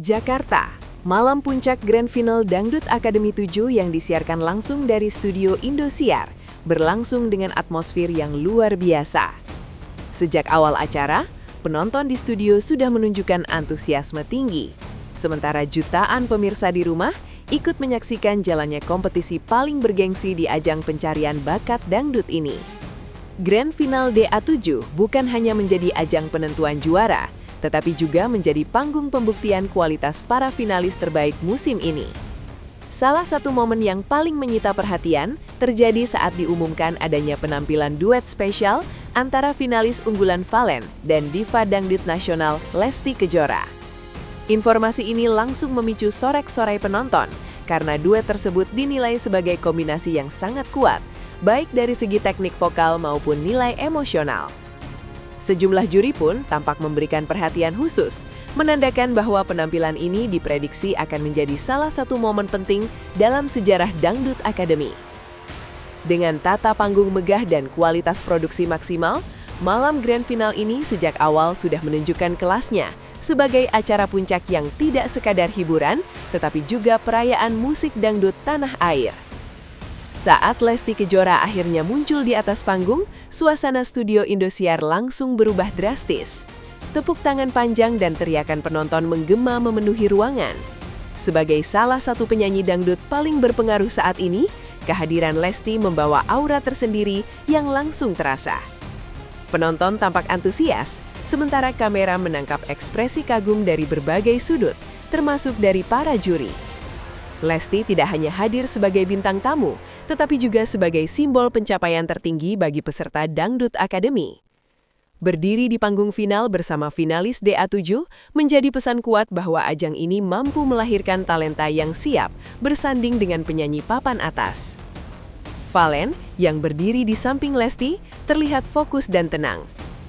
Jakarta, malam puncak Grand Final Dangdut Akademi 7 yang disiarkan langsung dari studio Indosiar, berlangsung dengan atmosfer yang luar biasa. Sejak awal acara, penonton di studio sudah menunjukkan antusiasme tinggi. Sementara jutaan pemirsa di rumah ikut menyaksikan jalannya kompetisi paling bergengsi di ajang pencarian bakat dangdut ini. Grand Final DA7 bukan hanya menjadi ajang penentuan juara, tetapi juga menjadi panggung pembuktian kualitas para finalis terbaik musim ini. Salah satu momen yang paling menyita perhatian terjadi saat diumumkan adanya penampilan duet spesial antara finalis unggulan Valen dan diva dangdut nasional Lesti Kejora. Informasi ini langsung memicu sorak-sorai penonton karena duet tersebut dinilai sebagai kombinasi yang sangat kuat, baik dari segi teknik vokal maupun nilai emosional. Sejumlah juri pun tampak memberikan perhatian khusus, menandakan bahwa penampilan ini diprediksi akan menjadi salah satu momen penting dalam sejarah Dangdut Akademi. Dengan tata panggung megah dan kualitas produksi maksimal, malam Grand Final ini sejak awal sudah menunjukkan kelasnya sebagai acara puncak yang tidak sekadar hiburan, tetapi juga perayaan musik dangdut tanah air. Saat Lesti Kejora akhirnya muncul di atas panggung, suasana studio Indosiar langsung berubah drastis. Tepuk tangan panjang dan teriakan penonton menggema memenuhi ruangan. Sebagai salah satu penyanyi dangdut paling berpengaruh saat ini, kehadiran Lesti membawa aura tersendiri yang langsung terasa. Penonton tampak antusias, sementara kamera menangkap ekspresi kagum dari berbagai sudut, termasuk dari para juri. Lesti tidak hanya hadir sebagai bintang tamu, tetapi juga sebagai simbol pencapaian tertinggi bagi peserta Dangdut Akademi. Berdiri di panggung final bersama finalis DA7 menjadi pesan kuat bahwa ajang ini mampu melahirkan talenta yang siap bersanding dengan penyanyi papan atas. Valen, yang berdiri di samping Lesti, terlihat fokus dan tenang.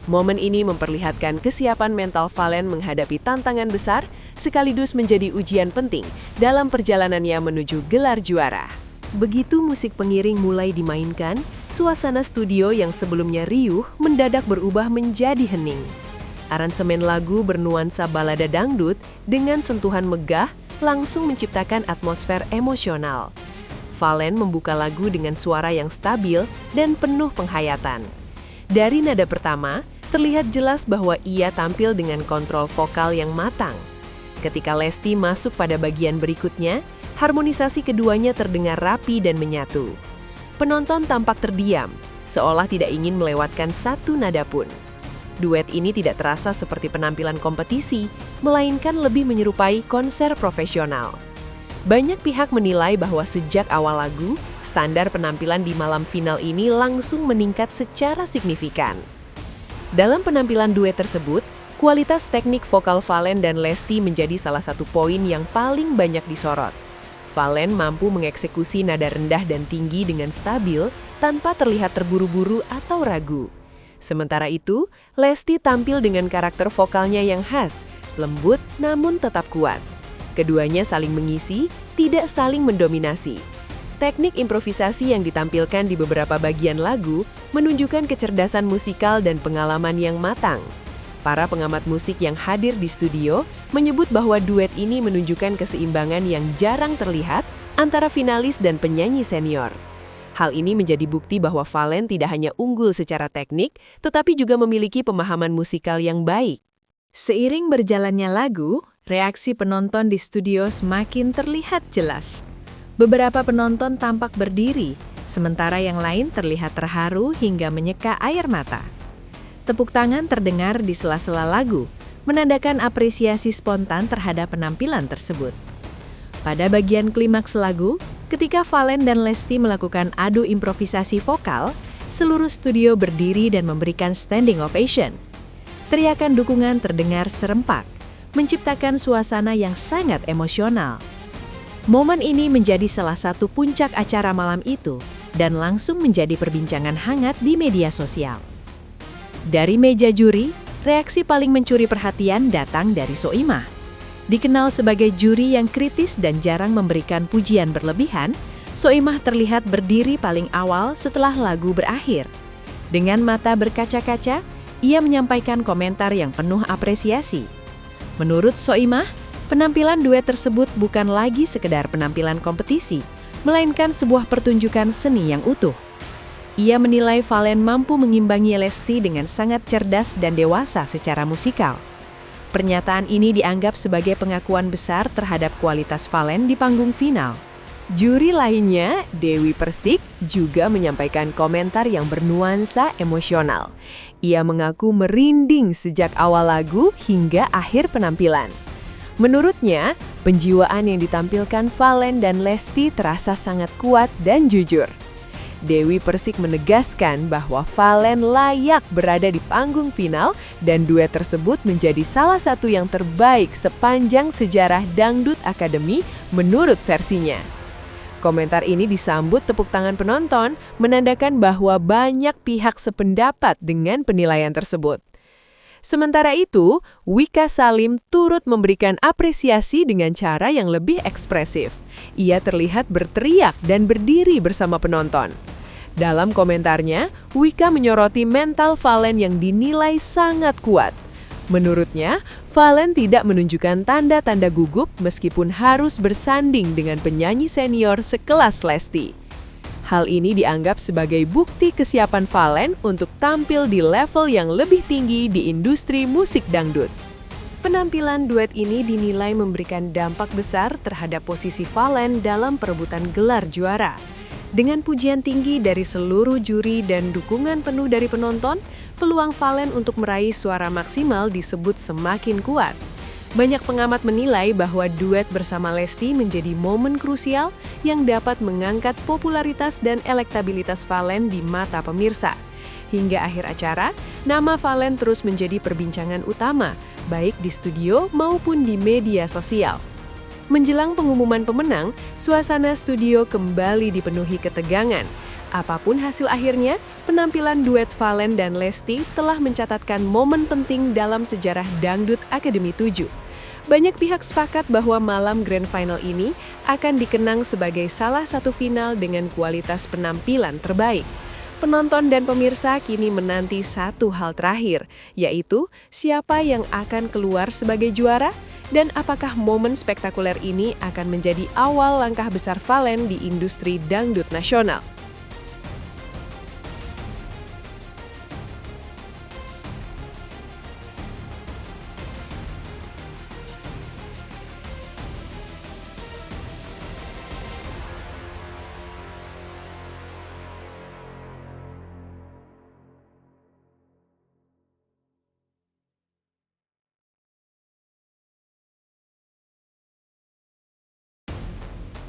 Momen ini memperlihatkan kesiapan mental Valen menghadapi tantangan besar, sekaligus menjadi ujian penting dalam perjalanannya menuju gelar juara. Begitu musik pengiring mulai dimainkan, suasana studio yang sebelumnya riuh mendadak berubah menjadi hening. Aransemen lagu bernuansa balada dangdut dengan sentuhan megah langsung menciptakan atmosfer emosional. Valen membuka lagu dengan suara yang stabil dan penuh penghayatan. Dari nada pertama, terlihat jelas bahwa ia tampil dengan kontrol vokal yang matang. Ketika Lesti masuk pada bagian berikutnya, harmonisasi keduanya terdengar rapi dan menyatu. Penonton tampak terdiam, seolah tidak ingin melewatkan satu nada pun. Duet ini tidak terasa seperti penampilan kompetisi, melainkan lebih menyerupai konser profesional. Banyak pihak menilai bahwa sejak awal lagu, standar penampilan di malam final ini langsung meningkat secara signifikan. Dalam penampilan duet tersebut, kualitas teknik vokal Valen dan Lesti menjadi salah satu poin yang paling banyak disorot. Valen mampu mengeksekusi nada rendah dan tinggi dengan stabil tanpa terlihat terburu-buru atau ragu. Sementara itu, Lesti tampil dengan karakter vokalnya yang khas, lembut namun tetap kuat. Keduanya saling mengisi, tidak saling mendominasi. Teknik improvisasi yang ditampilkan di beberapa bagian lagu menunjukkan kecerdasan musikal dan pengalaman yang matang. Para pengamat musik yang hadir di studio menyebut bahwa duet ini menunjukkan keseimbangan yang jarang terlihat antara finalis dan penyanyi senior. Hal ini menjadi bukti bahwa Valen tidak hanya unggul secara teknik, tetapi juga memiliki pemahaman musikal yang baik. Seiring berjalannya lagu, reaksi penonton di studio semakin terlihat jelas. Beberapa penonton tampak berdiri, sementara yang lain terlihat terharu hingga menyeka air mata. Tepuk tangan terdengar di sela-sela lagu, menandakan apresiasi spontan terhadap penampilan tersebut. Pada bagian klimaks lagu, ketika Valen dan Lesti melakukan adu improvisasi vokal, seluruh studio berdiri dan memberikan standing ovation. Teriakan dukungan terdengar serempak, menciptakan suasana yang sangat emosional. Momen ini menjadi salah satu puncak acara malam itu dan langsung menjadi perbincangan hangat di media sosial. Dari meja juri, reaksi paling mencuri perhatian datang dari Soimah. Dikenal sebagai juri yang kritis dan jarang memberikan pujian berlebihan, Soimah terlihat berdiri paling awal setelah lagu berakhir. Dengan mata berkaca-kaca, ia menyampaikan komentar yang penuh apresiasi. Menurut Soimah, Penampilan duet tersebut bukan lagi sekedar penampilan kompetisi, melainkan sebuah pertunjukan seni yang utuh. Ia menilai Fallen mampu mengimbangi Lesti dengan sangat cerdas dan dewasa secara musikal. Pernyataan ini dianggap sebagai pengakuan besar terhadap kualitas Fallen di panggung final. Juri lainnya, Dewi Persik, juga menyampaikan komentar yang bernuansa emosional. Ia mengaku merinding sejak awal lagu hingga akhir penampilan. Menurutnya, penjiwaan yang ditampilkan Fallen dan Lesti terasa sangat kuat dan jujur. Dewi Persik menegaskan bahwa Fallen layak berada di panggung final dan duet tersebut menjadi salah satu yang terbaik sepanjang sejarah Dangdut Academy menurut versinya. Komentar ini disambut tepuk tangan penonton, menandakan bahwa banyak pihak sependapat dengan penilaian tersebut. Sementara itu, Wika Salim turut memberikan apresiasi dengan cara yang lebih ekspresif. Ia terlihat berteriak dan berdiri bersama penonton. Dalam komentarnya, Wika menyoroti mental Fallen yang dinilai sangat kuat. Menurutnya, Fallen tidak menunjukkan tanda-tanda gugup meskipun harus bersanding dengan penyanyi senior sekelas Lesti. Hal ini dianggap sebagai bukti kesiapan Fallen untuk tampil di level yang lebih tinggi di industri musik dangdut. Penampilan duet ini dinilai memberikan dampak besar terhadap posisi Fallen dalam perebutan gelar juara. Dengan pujian tinggi dari seluruh juri dan dukungan penuh dari penonton, peluang Fallen untuk meraih suara maksimal disebut semakin kuat. Banyak pengamat menilai bahwa duet bersama Lesti menjadi momen krusial yang dapat mengangkat popularitas dan elektabilitas Fallen di mata pemirsa. Hingga akhir acara, nama Fallen terus menjadi perbincangan utama, baik di studio maupun di media sosial. Menjelang pengumuman pemenang, suasana studio kembali dipenuhi ketegangan. Apapun hasil akhirnya, penampilan duet Fallen dan Lesti telah mencatatkan momen penting dalam sejarah Dangdut Academy 7. Banyak pihak sepakat bahwa malam Grand Final ini akan dikenang sebagai salah satu final dengan kualitas penampilan terbaik. Penonton dan pemirsa kini menanti satu hal terakhir, yaitu siapa yang akan keluar sebagai juara dan apakah momen spektakuler ini akan menjadi awal langkah besar Fallen di industri dangdut nasional.